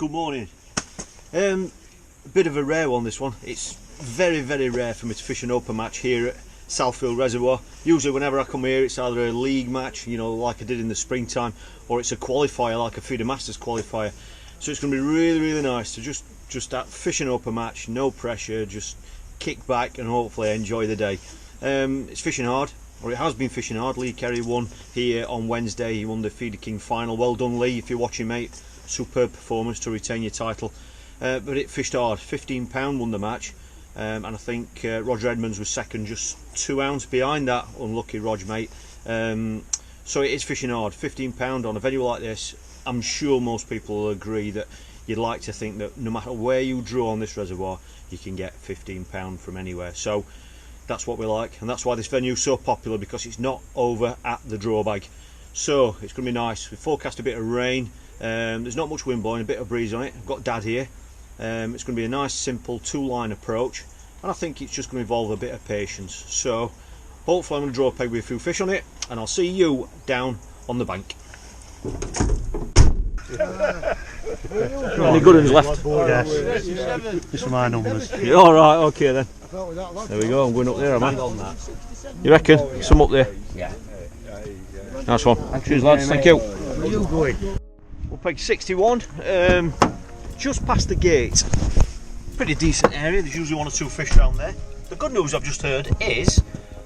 Good morning. A bit of a rare one, this one. It's very, very rare for me to fish an open match here at SOUTHFIELD reservoir. Usually whenever I come here it's either a league match, you know, like I did in the springtime, or it's a qualifier like a Feeder Masters qualifier. So it's going to be really, really nice to just fish an open match, no pressure, just kick back and hopefully enjoy the day. It's fishing hard, or it has been fishing hard. Lee Kerry won here on Wednesday. He won the Feeder King final. Well done, Lee, if you're watching, mate. Superb performance to retain your title. But it fished hard. £15 won the match, and I think Roger Edmonds was second, just 2 ounces behind that. Unlucky Rog, mate. So it is fishing hard. £15 on a venue like this. I'm sure most people will agree that you'd like to think that no matter where you draw on this reservoir, you can get £15 from anywhere. So that's what we like, and that's why this venue is so popular, because it's not over at the draw bag. So it's going to be nice. We forecast a bit of rain. There's not much wind blowing, a bit of breeze on it. I've got Dad here. It's going to be a nice simple 2-line approach, and I think it's just going to involve a bit of patience. So hopefully I'm going to draw a peg with a few fish on it, and I'll see you down on the bank. Any good ones left? Yes. Just for my numbers. Yeah, alright, okay then. There we go, I'm going up there, am I? You reckon? Some up there? Yeah. Nice one. Cheers lads, thank you. We'll peg 61, just past the gate. Pretty decent area, there's usually 1 or 2 fish around there. The good news I've just heard is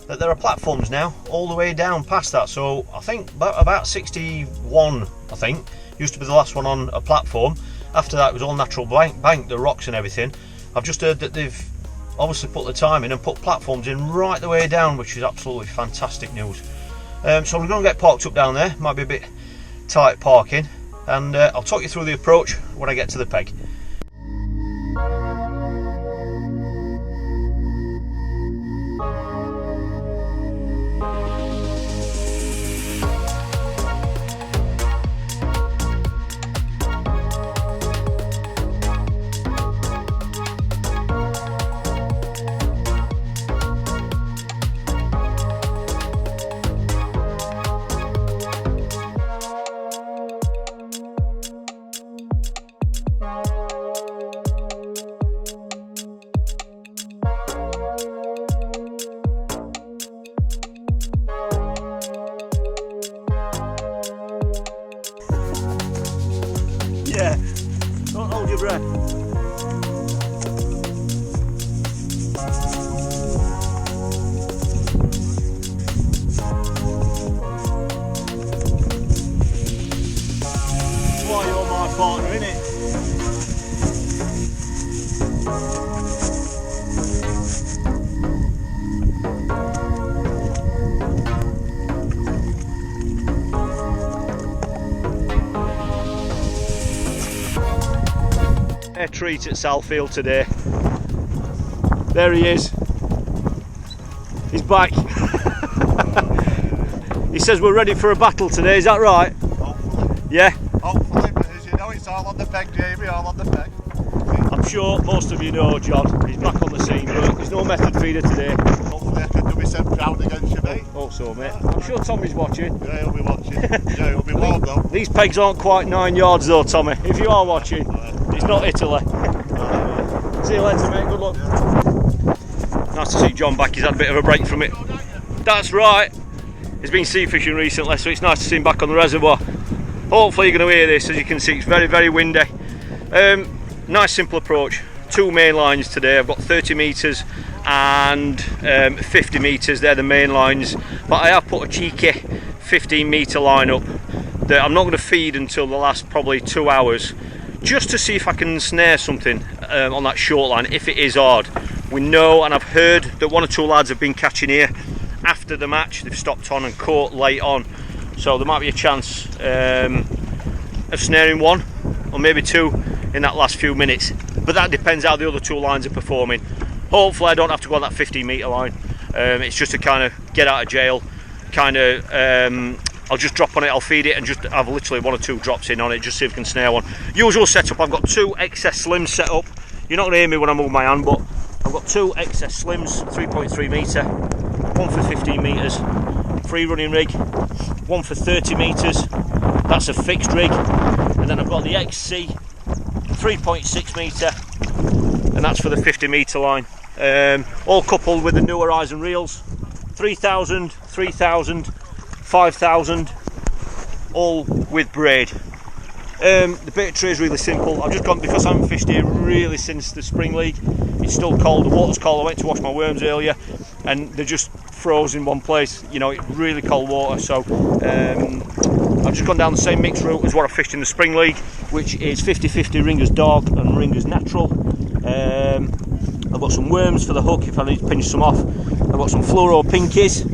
that there are platforms now all the way down past that. So I think about 61, I think, used to be the last one on a platform. After that it was all natural bank, the rocks and everything. I've just heard that they've obviously put the time in and put platforms in right the way down, which is absolutely fantastic news. So we're going to get parked up down there. Might be a bit tight parking, and I'll talk you through the approach when I get to the peg. Yeah, don't hold your breath. That's why you're my partner, innit? A treat at SOUTHFIELD today. There he is. He's back. He says we're ready for a battle today, is that right? Hopefully. Yeah? Hopefully, but as you know, it's all on the peg, Jamie, all on the peg. I'm sure most of you know John. He's back on the scene, but there's no method feeder today. Hopefully I can do myself proud against you, mate. Hope so, mate. I'm sure Tommy's watching. Yeah, he'll be watching. Yeah, he'll be warm though. These pegs aren't quite 9 yards though, Tommy. If you are watching, it's not Italy. See you later, mate. Good luck. Nice to see John back. He's had a bit of a break from it. That's right. He's been sea fishing recently, so it's nice to see him back on the reservoir. Hopefully you're going to hear this. As you can see, it's very, very windy. Nice simple approach. 2 main lines today. I've got 30 metres and 50 metres. They're the main lines, but I have put a cheeky 15 metre line up that I'm not going to feed until the last probably 2 hours, just to see if I can snare something on that short line if it is hard. We know, and I've heard that 1 or 2 lads have been catching here after the match. They've stopped on and caught late on, so there might be a chance of snaring 1 or maybe 2 in that last few minutes, but that depends how the other 2 lines are performing. Hopefully I don't have to go on that 15 metre line. It's just to kind of get out of jail, kind of I'll just drop on it, I'll feed it and just have literally 1 or 2 drops in on it, just see if I can snare 1. Usual setup, I've got 2 XS slims set up. You're not going to hear me when I move my hand, but I've got 2 XS slims, 3.3 metre, 1 for 15 metres, free running rig, 1 for 30 metres, that's a fixed rig, and then I've got the XC 3.6 metre, and that's for the 50 metre line. All coupled with the New Horizon reels, 3,000, 3,000, 5,000, all with braid. The bait tray is really simple. I've just gone, because I haven't fished here really since the spring league. It's still cold, the water's cold. I went to wash my worms earlier and they're just froze in one place, you know, it's really cold water. So I've just gone down the same mix route as what I fished in the spring league, which is 50-50 Ringer's dog and Ringer's natural. I've got some worms for the hook if I need to pinch some off. I've got some fluoro pinkies.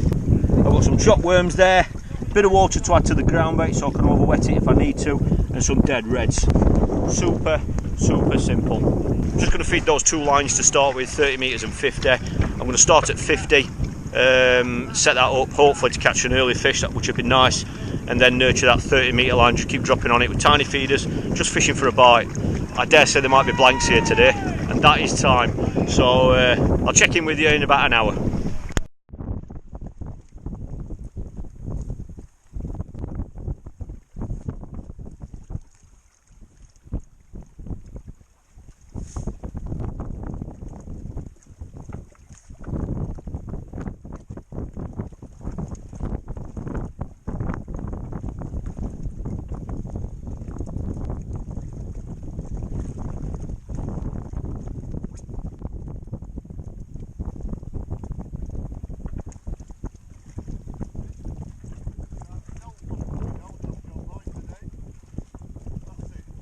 I've got some chopped worms there. Bit of water to add to the ground bait so I can over wet it if I need to, and some dead reds. Super simple. I'm just going to feed those two lines to start with, 30 metres and 50. I'm going to start at 50, set that up hopefully to catch an early fish, which would be nice, and then nurture that 30 metre line, just keep dropping on it with tiny feeders, just fishing for a bite. I dare say there might be blanks here today, and that is time. So I'll check in with you in about an hour.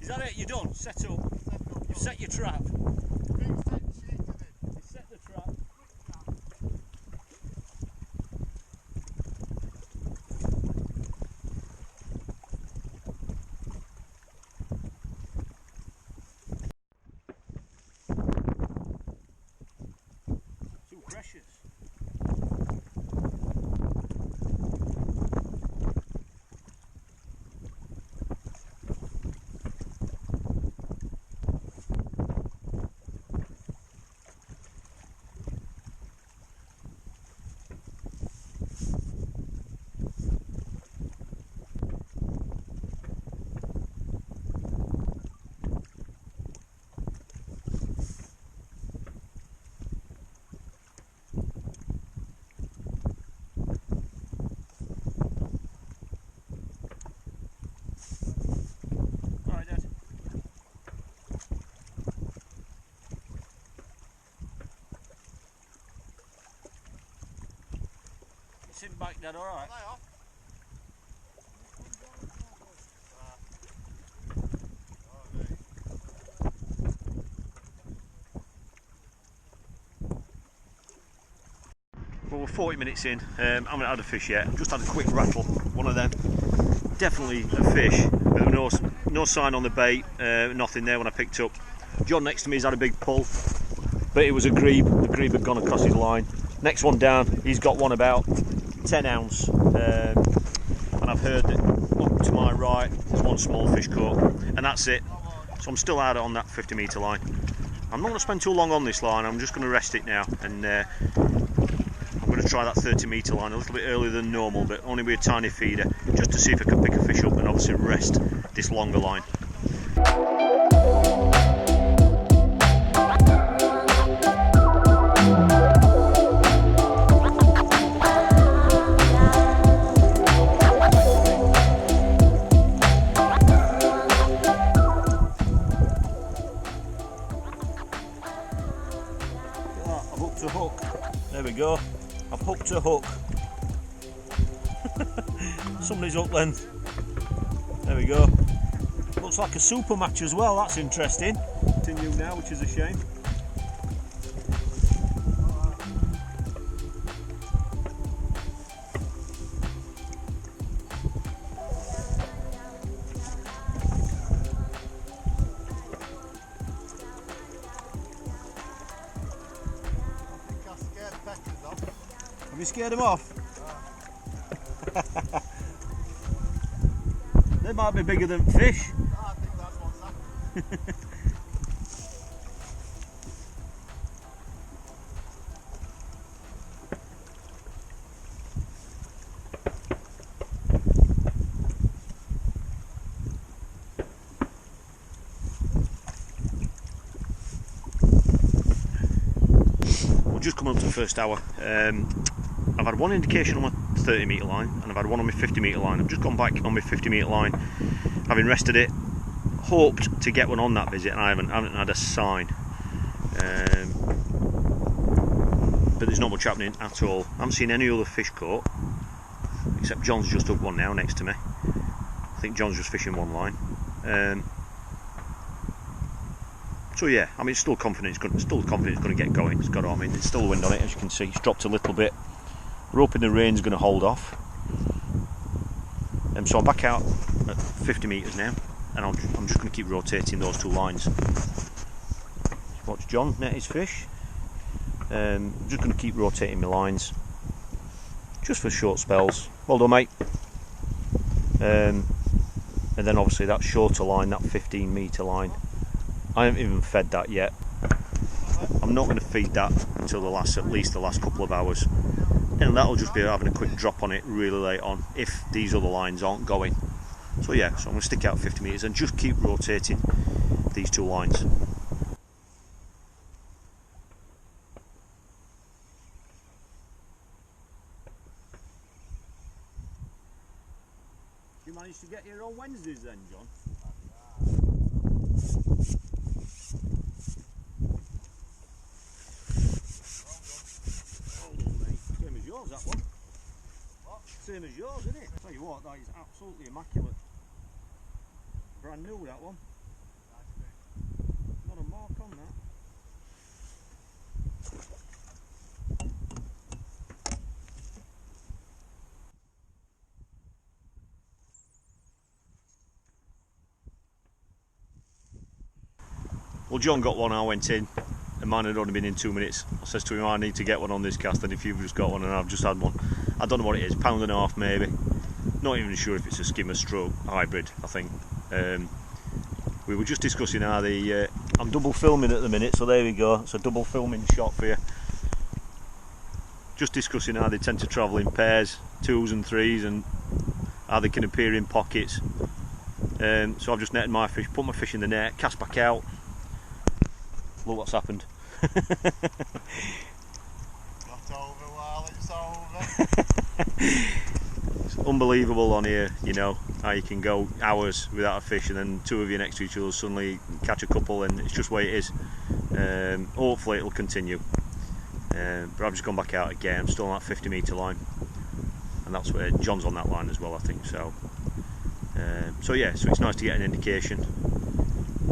Is that it? You're done? Set up? You've set your trap? You set the trap? Too precious. Sit back, Dad, alright? Well, we're 40 minutes in, I haven't had a fish yet. I've just had a quick rattle, one of them. Definitely a fish, with no sign on the bait, nothing there when I picked up. John next to me has had a big pull, but it was a grebe. The grebe had gone across his line. Next one down, he's got one about 10 ounce, and I've heard that up to my right there's one small fish caught, and that's it. So I'm still out on that 50 metre line. I'm not going to spend too long on this line, I'm just going to rest it now, and I'm going to try that 30 metre line a little bit earlier than normal, but only with a tiny feeder, just to see if I can pick a fish up and obviously rest this longer line. There we go, I've hooked a hook. Somebody's hook length. There we go. Looks like a super match as well, that's interesting. Continue now, which is a shame. Have you scared them off? They might be bigger than fish. I think that's what's happening. We're just coming up to the first hour. I've had one indication on my 30 metre line and I've had one on my 50 metre line. I've just gone back on my 50 metre line, having rested it, hoped to get one on that visit, and I haven't had a sign. But there's not much happening at all. I haven't seen any other fish caught, except John's just up one now next to me. I think John's just fishing one line. So yeah, I mean, it's still confident it's going to get going. It's got on. I mean, there's still a wind on it, as you can see. It's dropped a little bit. We're hoping the rain's going to hold off. So I'm back out at 50 metres now, and I'm just going to keep rotating those two lines. Watch John net his fish. I'm just going to keep rotating my lines, just for short spells. Well done, mate. And then obviously that shorter line, that 15 metre line, I haven't even fed that yet. I'm not going to feed that until at least the last couple of hours, and that'll just be having a quick drop on it really late on if these other lines aren't going. So yeah, so I'm going to stick out 50 metres and just keep rotating these two lines. You managed to get here on Wednesdays then, John? Hold on, mate. Same as yours, that one. What? Same as yours, isn't it? Tell you what, that is absolutely immaculate. Brand new, that one. Not a mark on that. Well, John got one, I went in, and mine had only been in 2 minutes. I says to him, I need to get one on this cast, and if you've just got one, and I've just had one. I don't know what it is, £1.50 maybe. Not even sure if it's a skimmer stroke hybrid, I think. We were just discussing how I'm double filming at the minute, so there we go. It's a double filming shot for you. Just discussing how they tend to travel in pairs, 2s and 3s, and how they can appear in pockets. So I've just netted my fish, put my fish in the net, cast back out. Look what's happened. Not over while it's over. It's unbelievable on here, you know, how you can go hours without a fish and then two of you next to each other suddenly catch a couple, and it's just the way it is. Hopefully it'll continue. But I've just gone back out again. I'm still on that 50 metre line, and that's where John's on that line as well, I think. So yeah, so it's nice to get an indication.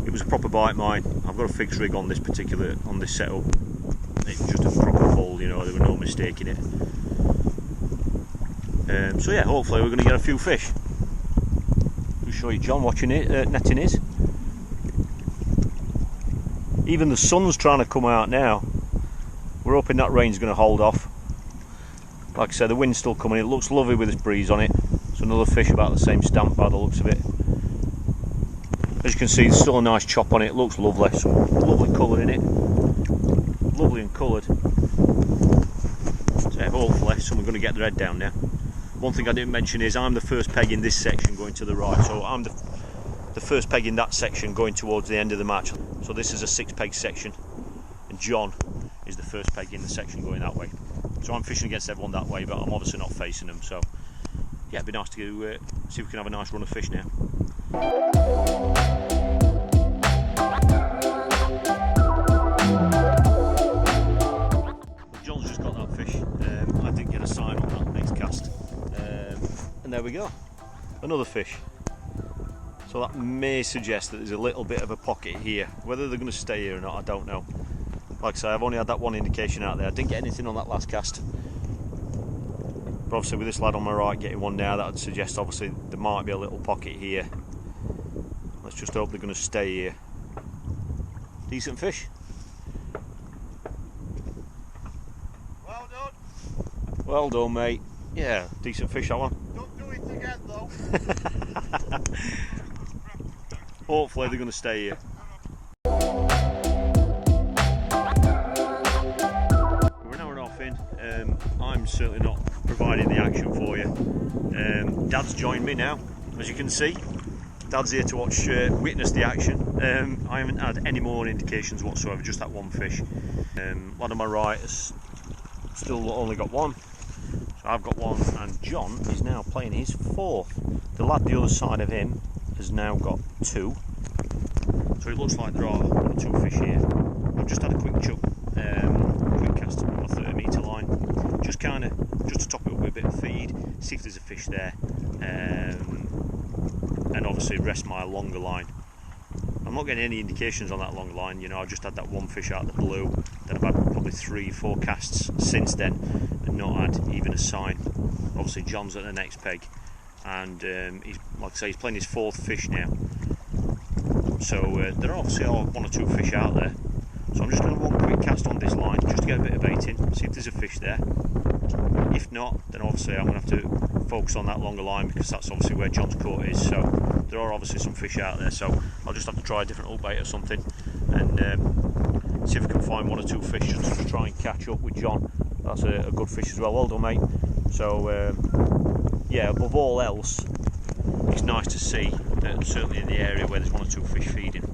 It was a proper bite mine. I've got a fixed rig on this setup. It was just a proper pull, you know, there were no mistaking it. So yeah, hopefully we're going to get a few fish. I'll show you John watching it, netting his. Even the sun's trying to come out now. We're hoping that rain's going to hold off. Like I said, the wind's still coming. It looks lovely with this breeze on it. It's another fish about the same stamp by the looks of it. As you can see, there's still a nice chop on it. It looks lovely. Some lovely colour in it. Lovely and coloured. So hopefully someone's going to get their head down now. One thing I didn't mention is I'm the first peg in this section going to the right. So I'm the first peg in that section going towards the end of the match. So this is a 6-peg section. And John is the first peg in the section going that way. So I'm fishing against everyone that way, but I'm obviously not facing them. So yeah, it'd be nice to see if we can have a nice run of fish now. John's just got that fish. I didn't get a sign on that next cast. And there we go, another fish. So that may suggest that there's a little bit of a pocket here. Whether they're going to stay here or not, I don't know. Like I say, I've only had that one indication out there. I didn't get anything on that last cast. But obviously with this lad on my right getting one now, that would suggest obviously there might be a little pocket here. Let's just hope they're going to stay here. Decent fish. Well done. Well done, mate. Yeah, decent fish that one. Don't do it again though. Hopefully they're going to stay here. We're an hour and a half in. I'm certainly not providing the action for you. Dad's joined me now, as you can see. Dad's here to watch, witness the action. I haven't had any more indications whatsoever, just that one fish. Lad on my right has still only got one, so I've got one, and John is now playing his fourth. The lad the other side of him has now got two, so it looks like there are 1 or 2 fish here. I've just had a quick chuck, quick cast with my 30 metre line, just to top it up with a bit of feed, see if there's a fish there, and obviously rest my longer line. I'm not getting any indications on that longer line, you know. I've just had that one fish out of the blue, then I've had probably 3-4 casts since then and not had even a sign. Obviously John's at the next peg, and he's, like I say, he's playing his fourth fish now, so there are obviously 1 or 2 fish out there. So I'm just going to have one quick cast on this line just to get a bit of bait in, see if there's a fish there. If not, then obviously I'm going to have to focus on that longer line, because that's obviously where John's caught is. So there are obviously some fish out there, so I'll just have to try a different hook bait or something, and see if I can find 1 or 2 fish just to try and catch up with John. That's a good fish as well. Well done, mate. So yeah, above all else, it's nice to see that certainly in the area where there's 1 or 2 fish feeding,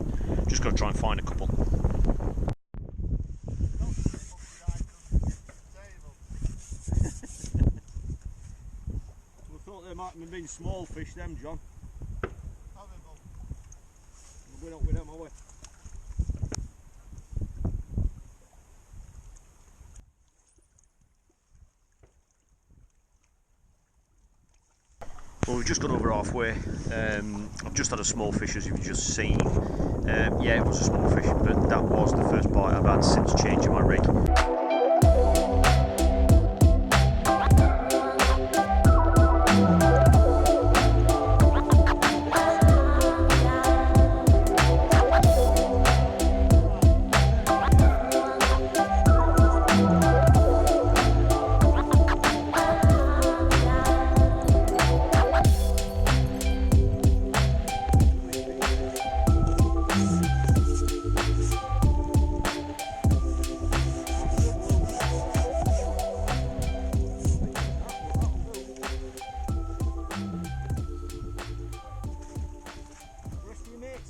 just got to try and find a couple. They might have been small fish, them, John. We're going up with them, are we? Well, we've just got over halfway. I've just had a small fish, as you've just seen. Yeah, it was a small fish, but that was the first bite I've had since changing my rig.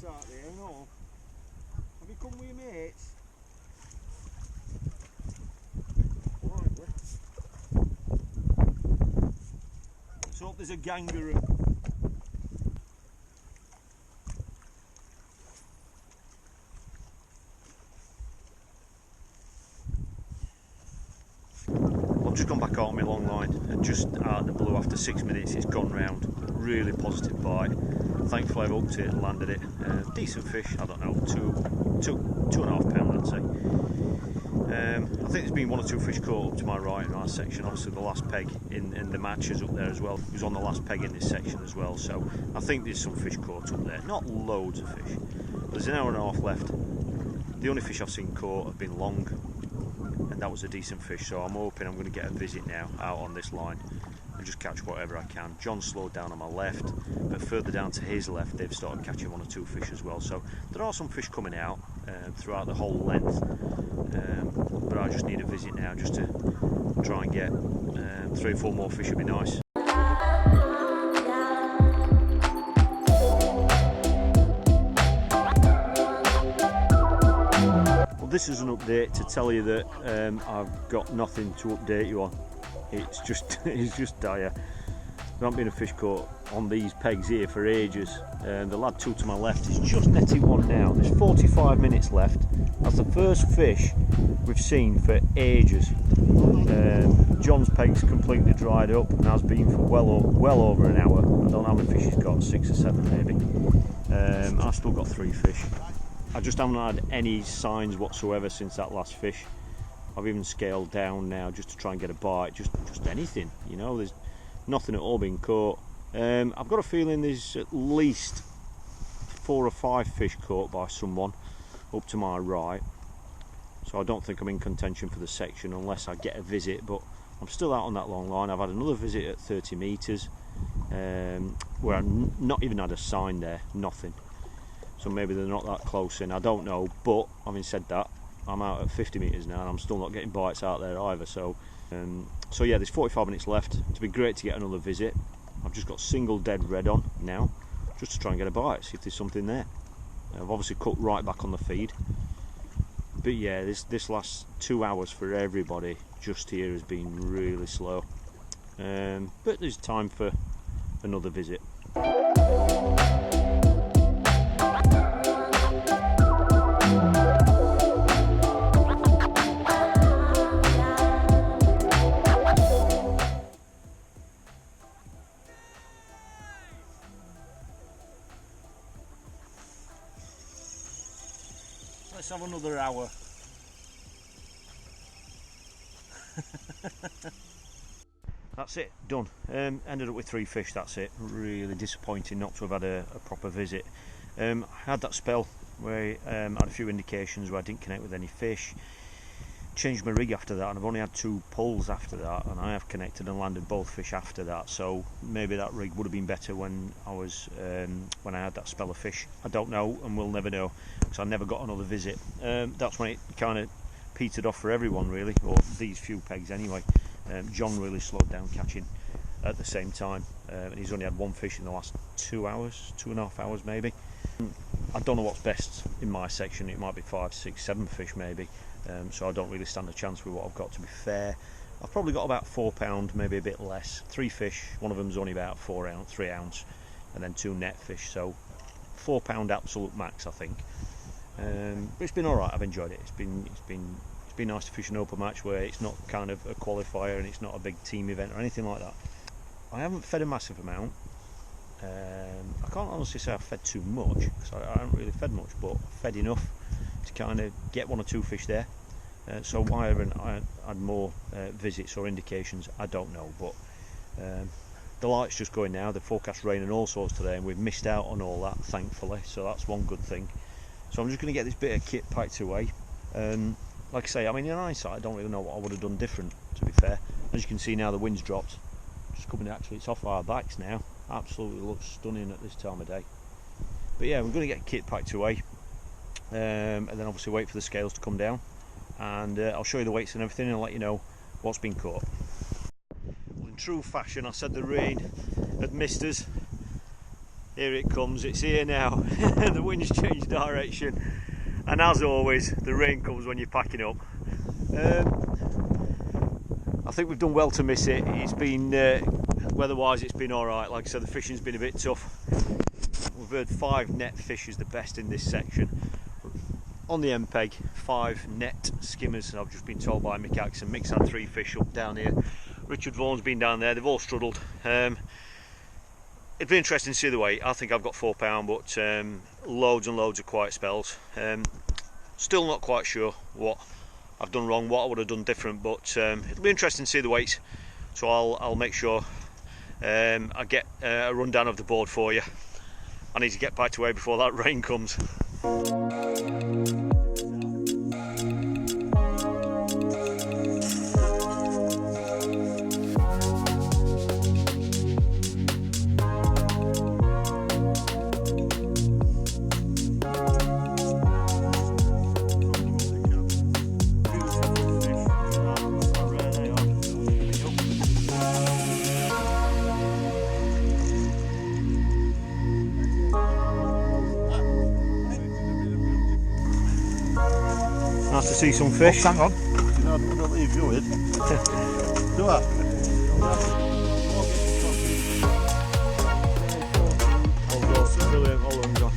Out there, no? Have you come with your mates? Let's hope there's a kangaroo. I've just gone back out on my long line, and just out of the blue after 6 minutes it's gone round. Really positive bite. Thankfully I've hooked it and landed it. Decent fish, I don't know, 2.5 pound I'd say. I think there's been 1 or 2 fish caught up to my right in our section. Obviously the last peg in the matches up there as well. He was on the last peg in this section as well, so I think there's some fish caught up there. Not loads of fish, but there's an hour and a half left. The only fish I've seen caught have been long, and that was a decent fish, so I'm hoping I'm going to get a visit now out on this line and just catch whatever I can. John slowed down on my left, but further down to his left they've started catching 1 or 2 fish as well, so there are some fish coming out throughout the whole length, but I just need a visit now just to try and get 3 or 4 more fish would be nice. Well, this is an update to tell you that I've got nothing to update you on. It's just dire. There hasn't been a fish caught on these pegs here for ages. The lad 2 to my left is just netting one now. There's 45 minutes left. That's the first fish we've seen for ages. John's peg's completely dried up and has been for well over an hour. I don't know how many fish he's got, 6 or 7 maybe. I've still got 3 fish. I just haven't had any signs whatsoever since that last fish. I've even scaled down now just to try and get a bite, just anything, you know. There's nothing at all being caught. I've got a feeling there's at least 4 or 5 fish caught by someone up to my right, so I don't think I'm in contention for the section unless I get a visit, but I'm still out on that long line. I've had another visit at 30 metres where I've not even had a sign there, nothing, so maybe they're not that close in, I don't know. But having said that, I'm out at 50 metres now and I'm still not getting bites out there either, so yeah, there's 45 minutes left. It'd be great to get another visit. I've just got single dead red on now, just to try and get a bite, see if there's something there. I've obviously cut right back on the feed, but yeah, this last 2 hours for everybody just here has been really slow, but there's time for another visit. Let's have another hour. That's it, done. Ended up with 3 fish, that's it. Really disappointing not to have had a proper visit. I had that spell where I had a few indications where I didn't connect with any fish. Changed my rig after that, and I've only had 2 pulls after that, and I have connected and landed both fish after that. So maybe that rig would have been better when I was when I had that spell of fish. I don't know, and we'll never know, because I never got another visit. That's when it kind of petered off for everyone, really, or these few pegs anyway. John really slowed down catching at the same time, and he's only had 1 fish in the last 2 hours, 2.5 hours maybe. I don't know what's best in my section. It might be 5, 6, 7 fish maybe. So I don't really stand a chance with what I've got, to be fair. I've probably got about £4, maybe a bit less. 3 fish, one of them's only about 3 ounce, and then 2 net fish, so £4 absolute max, I think. But it's been alright, I've enjoyed it. It's been nice to fish an open match where it's not kind of a qualifier and it's not a big team event or anything like that. I haven't fed a massive amount. I can't honestly say I've fed too much, because I haven't really fed much, but I've fed enough to kind of get 1 or 2 fish there. So why I haven't had more visits or indications, I don't know. But the light's just going now. The forecast rain and all sorts today, and we've missed out on all that, thankfully. So that's one good thing. So I'm just going to get this bit of kit packed away. Like I say, I mean, in hindsight, I don't really know what I would have done different, to be fair. As you can see now, the wind's dropped. Just coming, actually, it's off our backs now. Absolutely looks stunning at this time of day. But yeah, we're going to get kit packed away, and then obviously wait for the scales to come down, and I'll show you the weights and everything, and I'll let you know what's been caught. Well, in true fashion, I said the rain had missed us. Here it comes, it's here now. The wind's changed direction, and as always, the rain comes when you're packing up. I think we've done well to miss it. It's been weather-wise, it's been all right. Like I said, the fishing's been a bit tough. We've heard 5 net fish is the best in this section. On the MPEG, 5 net skimmers. I've just been told by Mick Axe, and Mick's had 3 fish up down here. Richard Vaughan's been down there. They've all struggled. It'd be interesting to see the weight. I think I've got £4, but loads and loads of quiet spells. Still not quite sure what I've done wrong, what I would have done different, but it'll be interesting to see the weights. So I'll make sure I get a rundown of the board for you. I need to get back away before that rain comes. Nice to see some fish. Oh, hang on. You know, I don't leave you in. Do I? Brilliant, all done, John.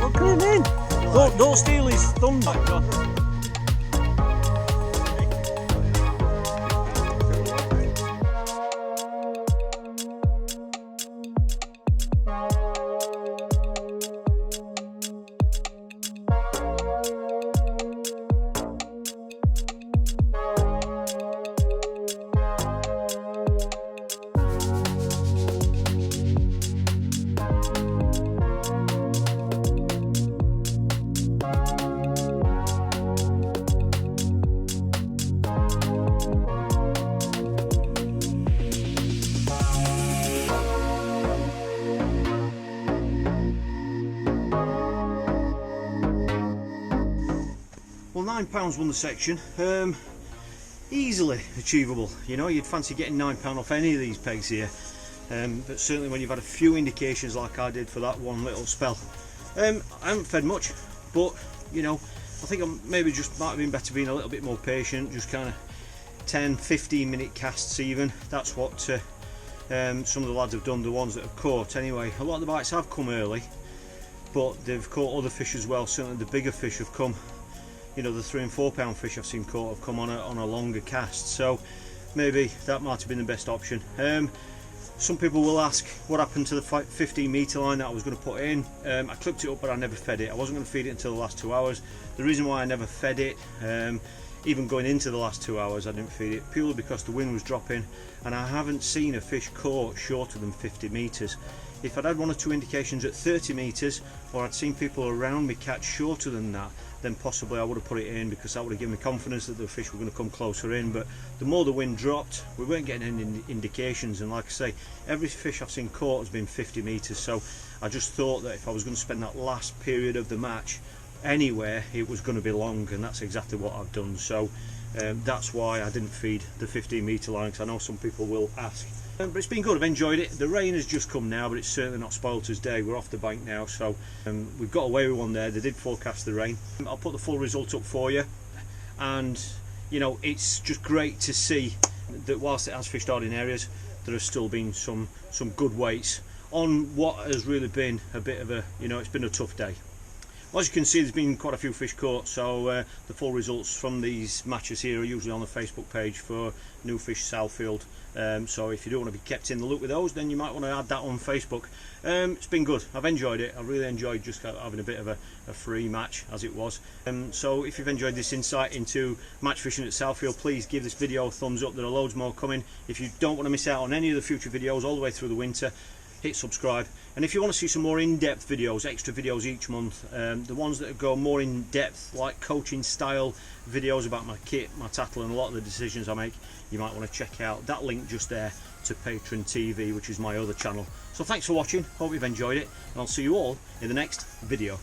Look at him in. Don't steal his thumb back, John. Well, £9 won the section. easily achievable. You know, you'd fancy getting £9 off any of these pegs here, but certainly when you've had a few indications like I did for that one little spell. I haven't fed much, but you know, I think I maybe just might have been better being a little bit more patient, just kind of 10-15 minute casts even. That's what some of the lads have done, the ones that have caught anyway. A lot of the bites have come early, but they've caught other fish as well. Certainly the bigger fish have come, you know, the 3 and 4 pound fish I've seen caught have come on a longer cast, so maybe that might have been the best option. Some people will ask what happened to the 15 metre line that I was going to put in. I clipped it up, but I never fed it. I wasn't going to feed it until the last 2 hours. The reason why I never fed it, even going into the last 2 hours, I didn't feed it purely because the wind was dropping, and I haven't seen a fish caught shorter than 50 metres. If I'd had 1 or 2 indications at 30 metres, or I'd seen people around me catch shorter than that, then possibly I would have put it in, because that would have given me confidence that the fish were going to come closer in. But the more the wind dropped, we weren't getting any indications, and like I say, every fish I've seen caught has been 50 metres, so I just thought that if I was going to spend that last period of the match anywhere, it was going to be long, and that's exactly what I've done. So that's why I didn't feed the 15 metre line, because I know some people will ask. But it's been good, I've enjoyed it. The rain has just come now, but it's certainly not spoilt us day. We're off the bank now, so we've got away with one there. They did forecast the rain. I'll put the full result up for you, and you know, it's just great to see that whilst it has fished hard in areas, there has still been some good weights on what has really been a bit of a, you know, it's been a tough day. Well, as you can see, there's been quite a few fish caught, so the full results from these matches here are usually on the Facebook page for New Fish Southfield. So if you do want to be kept in the loop with those, then you might want to add that on Facebook. It's been good, I've enjoyed it. I really enjoyed just having a bit of a free match, as it was. So if you've enjoyed this insight into match fishing at Southfield, please give this video a thumbs up. There are loads more coming. If you don't want to miss out on any of the future videos all the way through the winter, hit subscribe. And if you want to see some more in-depth videos, extra videos each month, the ones that go more in depth, like coaching style videos about my kit, my tackle, and a lot of the decisions I make, you might want to check out that link just there to Patron TV, which is my other channel. So thanks for watching, hope you've enjoyed it, and I'll see you all in the next video.